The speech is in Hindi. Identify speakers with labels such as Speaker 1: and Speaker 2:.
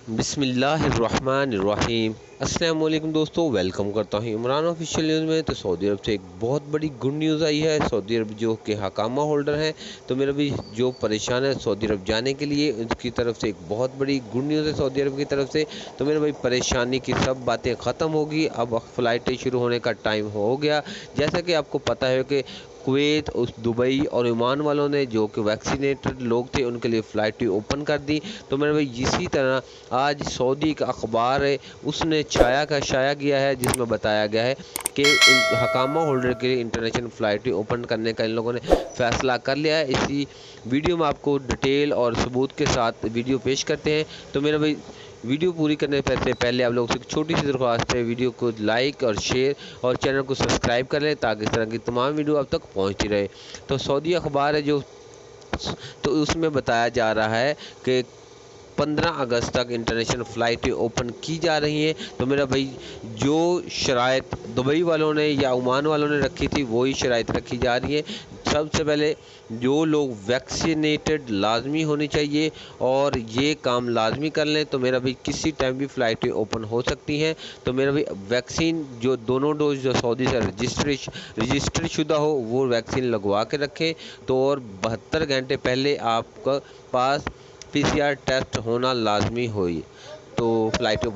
Speaker 1: बिस्मिल्लाहिर्रहमानिर्रहीम। अस्सलाम वालेकुम दोस्तों, वेलकम करता हूँ इमरान ऑफिशियल न्यूज़ में। तो सऊदी अरब से एक बहुत बड़ी गुड न्यूज़ आई है। सऊदी अरब जो के हकामा होल्डर हैं, तो मेरा भी जो परेशान है सऊदी अरब जाने के लिए, उनकी तरफ से एक बहुत बड़ी गुड न्यूज़ है सऊदी अरब की तरफ से। तो मेरे भाई परेशानी की सब बातें ख़त्म होगी, अब फ़्लाइटें शुरू होने का टाइम हो गया। जैसा कि आपको पता है कि कुवैत, उस दुबई और ओमान वालों ने जो कि वैक्सीनेटेड लोग थे उनके लिए फ़्लाइटें ओपन कर दी। तो मेरे भाई इसी तरह आज सऊदी का अखबार है, उसने शाया किया है, जिसमें बताया गया है कि हकामा होल्डर के लिए इंटरनेशनल फ़्लाइटें ओपन करने का इन लोगों ने फ़ैसला कर लिया है। इसी वीडियो में आपको डिटेल और सबूत के साथ वीडियो पेश करते हैं। तो मेरे भाई वीडियो पूरी करने से पहले आप लोगों से एक छोटी सी दरख्वास्त है, वीडियो को लाइक और शेयर और चैनल को सब्सक्राइब कर लें ताकि इस तरह की तमाम वीडियो आप तक पहुंचती रहे। तो सऊदी अखबार है जो, तो उसमें बताया जा रहा है कि 15 अगस्त तक इंटरनेशनल फ़्लाइटें ओपन की जा रही हैं। तो मेरा भाई जो शराइत दुबई वालों ने या ओमान वालों ने रखी थी वही शराइत रखी जा रही है। सबसे पहले जो लोग वैक्सीनेटेड लाजमी होनी चाहिए और ये काम लाजमी कर लें, तो मेरा भाई किसी टाइम भी फ़्लाइटें ओपन हो सकती हैं। तो मेरा भाई वैक्सीन जो दोनों डोज जो सऊदी से रजिस्टर शुदा हो वो वैक्सीन लगवा के रखें। तो और 72 घंटे पहले आपका पास PCR टेस्ट होना लाजमी होई। तो फ़्लाइट